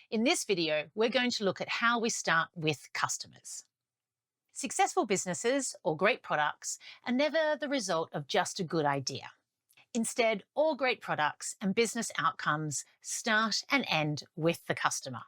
In this video, we're going to look at how we start with customers. Successful businesses or great products are never the result of just a good idea. Instead, all great products and business outcomes start and end with the customer.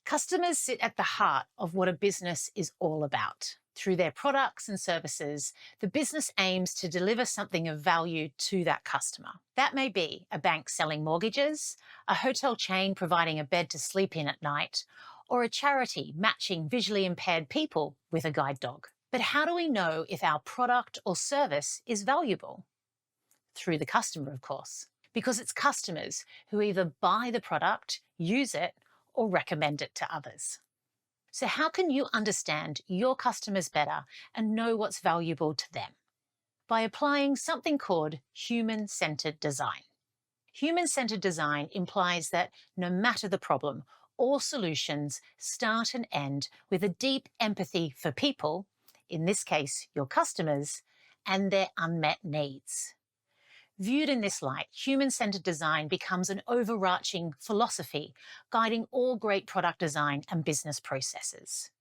Customers sit at the heart of what a business is all about. Through their products and services, the business aims to deliver something of value to that customer. That may be a bank selling mortgages, a hotel chain providing a bed to sleep in at night, or a charity matching visually impaired people with a guide dog. But how do we know if our product or service is valuable? Through the customer, of course, because it's customers who either buy the product, use it, or recommend it to others. So how can you understand your customers better and know what's valuable to them? By applying something called human-centered design. Human-centered design implies that no matter the problem, all solutions start and end with a deep empathy for people, in this case, your customers, and their unmet needs. Viewed in this light, human-centered design becomes an overarching philosophy guiding all great product design and business processes.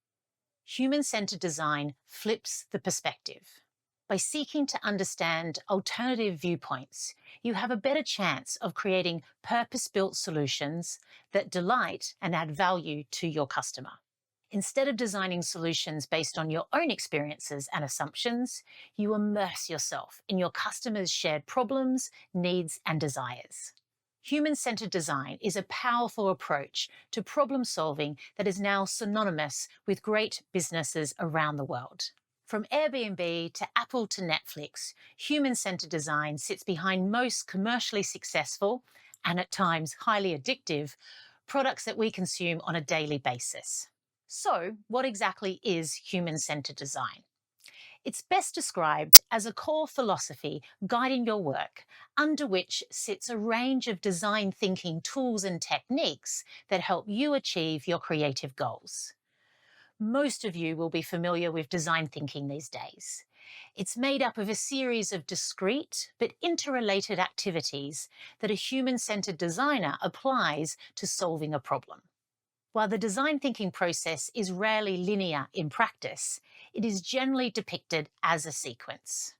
Human-centered design flips the perspective. By seeking to understand alternative viewpoints, you have a better chance of creating purpose-built solutions that delight and add value to your customer. Instead of designing solutions based on your own experiences and assumptions, you immerse yourself in your customers' shared problems, needs, and desires. Human-centered design is a powerful approach to problem solving that is now synonymous with great businesses around the world. From Airbnb to Apple to Netflix, human-centered design sits behind most commercially successful and at times highly addictive products that we consume on a daily basis. So, what exactly is human-centered design? It's best described as a core philosophy guiding your work, under which sits a range of design thinking tools and techniques that help you achieve your creative goals. Most of you will be familiar with design thinking these days. It's made up of a series of discrete but interrelated activities that a human-centered designer applies to solving a problem. While the design thinking process is rarely linear in practice, it is generally depicted as a sequence.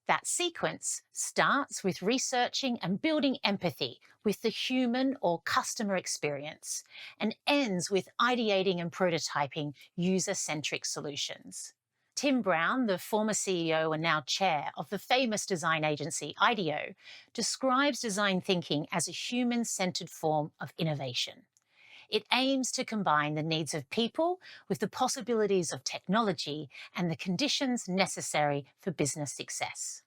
That sequence starts with researching and building empathy with the human or customer experience and ends with ideating and prototyping user-centric solutions. Tim Brown, the former CEO and now chair of the famous design agency IDEO, describes design thinking as a human-centered form of innovation. It aims to combine the needs of people with the possibilities of technology and the conditions necessary for business success.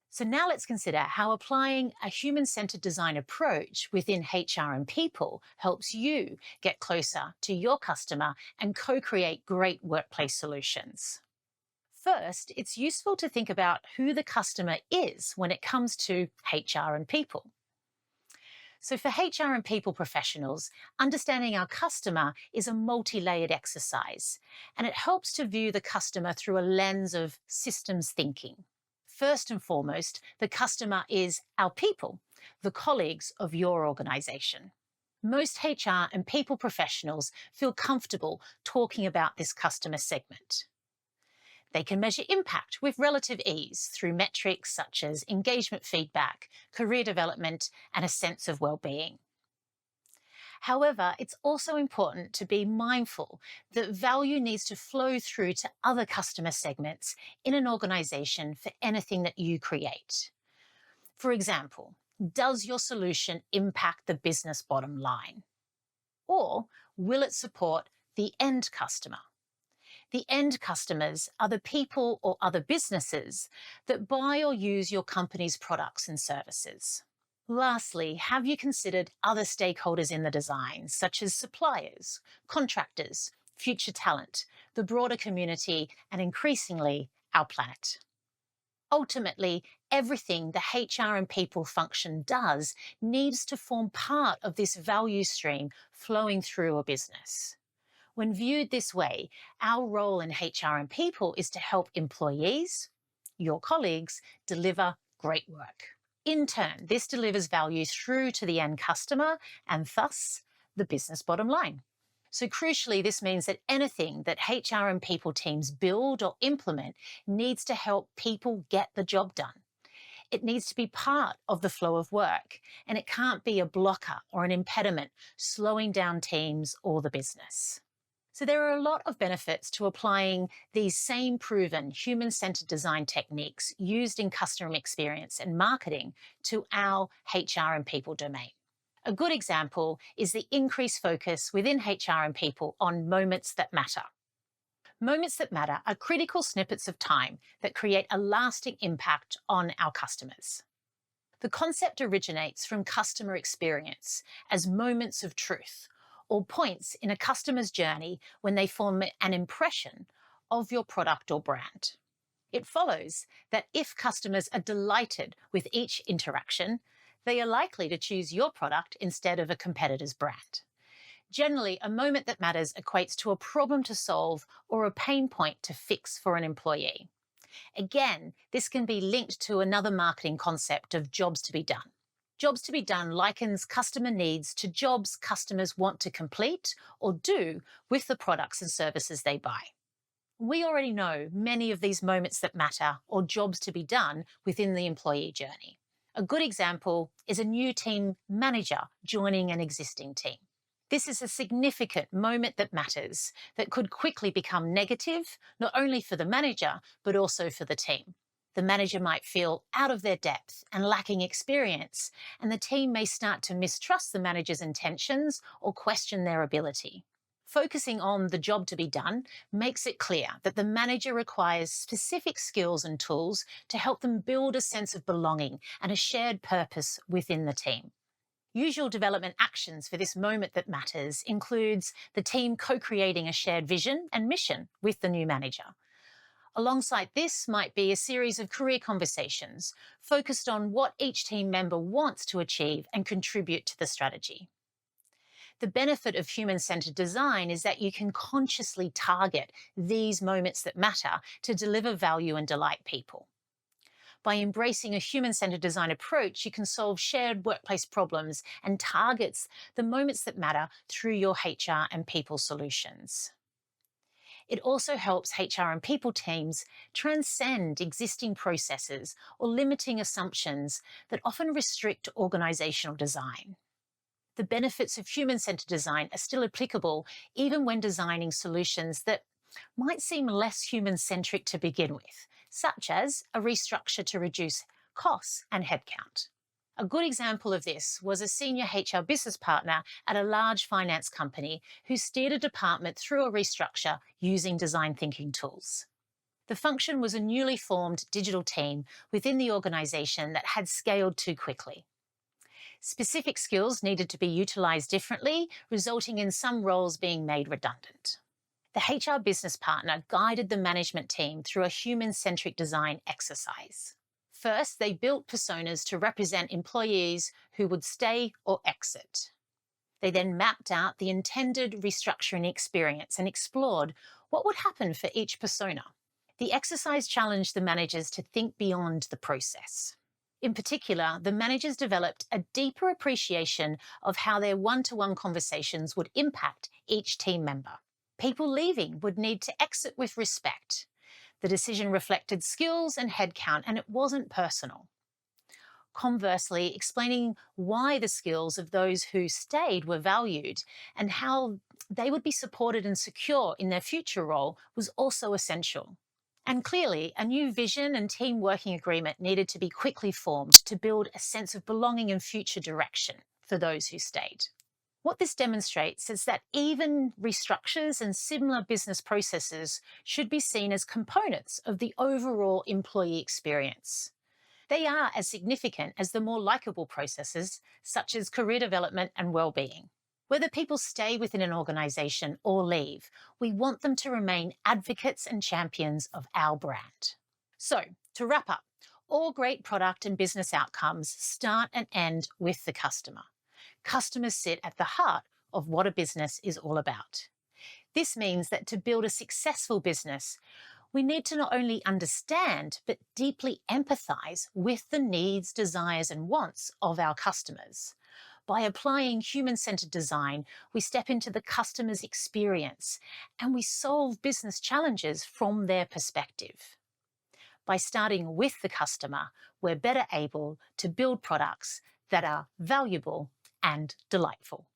So now let's consider how applying a human-centered design approach within HR and people helps you get closer to your customer and co-create great workplace solutions. First, it's useful to think about who the customer is when it comes to HR and people. So for HR and people professionals, understanding our customer is a multi-layered exercise, and it helps to view the customer through a lens of systems thinking. First and foremost, the customer is our people, the colleagues of your organization. Most HR and people professionals feel comfortable talking about this customer segment. They can measure impact with relative ease through metrics such as engagement feedback, career development, and a sense of well-being. However, it's also important to be mindful that value needs to flow through to other customer segments in an organization for anything that you create. For example, does your solution impact the business bottom line? Or will it support the end customer? The end customers are the people or other businesses that buy or use your company's products and services. Lastly, have you considered other stakeholders in the design, such as suppliers, contractors, future talent, the broader community, and increasingly, our planet? Ultimately, everything the HR and people function does needs to form part of this value stream flowing through a business. When viewed this way, our role in HR and people is to help employees, your colleagues, deliver great work. In turn, this delivers value through to the end customer and thus the business bottom line. So, crucially, this means that anything that HR and people teams build or implement needs to help people get the job done. It needs to be part of the flow of work, and it can't be a blocker or an impediment slowing down teams or the business. So, there are a lot of benefits to applying these same proven human centered design techniques used in customer experience and marketing to our HR and people domain. A good example is the increased focus within HR and people on moments that matter. Moments that matter are critical snippets of time that create a lasting impact on our customers. The concept originates from customer experience as moments of truth, or points in a customer's journey when they form an impression of your product or brand. It follows that if customers are delighted with each interaction, they are likely to choose your product instead of a competitor's brand. Generally, a moment that matters equates to a problem to solve or a pain point to fix for an employee. Again, this can be linked to another marketing concept of jobs to be done. Jobs to be done likens customer needs to jobs customers want to complete or do with the products and services they buy. We already know many of these moments that matter or jobs to be done within the employee journey. A good example is a new team manager joining an existing team. This is a significant moment that matters that could quickly become negative, not only for the manager, but also for the team. The manager might feel out of their depth and lacking experience, and the team may start to mistrust the manager's intentions or question their ability. Focusing on the job to be done makes it clear that the manager requires specific skills and tools to help them build a sense of belonging and a shared purpose within the team. Usual development actions for this moment that matters includes the team co-creating a shared vision and mission with the new manager. Alongside this might be a series of career conversations focused on what each team member wants to achieve and contribute to the strategy. The benefit of human-centered design is that you can consciously target these moments that matter to deliver value and delight people. By embracing a human-centered design approach, you can solve shared workplace problems and targets the moments that matter through your HR and people solutions. It also helps HR and people teams transcend existing processes or limiting assumptions that often restrict organizational design. The benefits of human-centered design are still applicable even when designing solutions that might seem less human-centric to begin with, such as a restructure to reduce costs and headcount. A good example of this was a senior HR business partner at a large finance company who steered a department through a restructure using design thinking tools. The function was a newly formed digital team within the organization that had scaled too quickly. Specific skills needed to be utilized differently, resulting in some roles being made redundant. The HR business partner guided the management team through a human-centric design exercise. First, they built personas to represent employees who would stay or exit. They then mapped out the intended restructuring experience and explored what would happen for each persona. The exercise challenged the managers to think beyond the process. In particular, the managers developed a deeper appreciation of how their one-to-one conversations would impact each team member. People leaving would need to exit with respect. The decision reflected skills and headcount, and it wasn't personal. Conversely, explaining why the skills of those who stayed were valued and how they would be supported and secure in their future role was also essential. And clearly, a new vision and team working agreement needed to be quickly formed to build a sense of belonging and future direction for those who stayed. What this demonstrates is that even restructures and similar business processes should be seen as components of the overall employee experience. They are as significant as the more likable processes, such as career development and well-being. Whether people stay within an organization or leave, we want them to remain advocates and champions of our brand. So, to wrap up, all great product and business outcomes start and end with the customer. Customers sit at the heart of what a business is all about. This means that to build a successful business, we need to not only understand, but deeply empathize with the needs, desires, and wants of our customers. By applying human-centered design, we step into the customer's experience and we solve business challenges from their perspective. By starting with the customer, we're better able to build products that are valuable and delightful.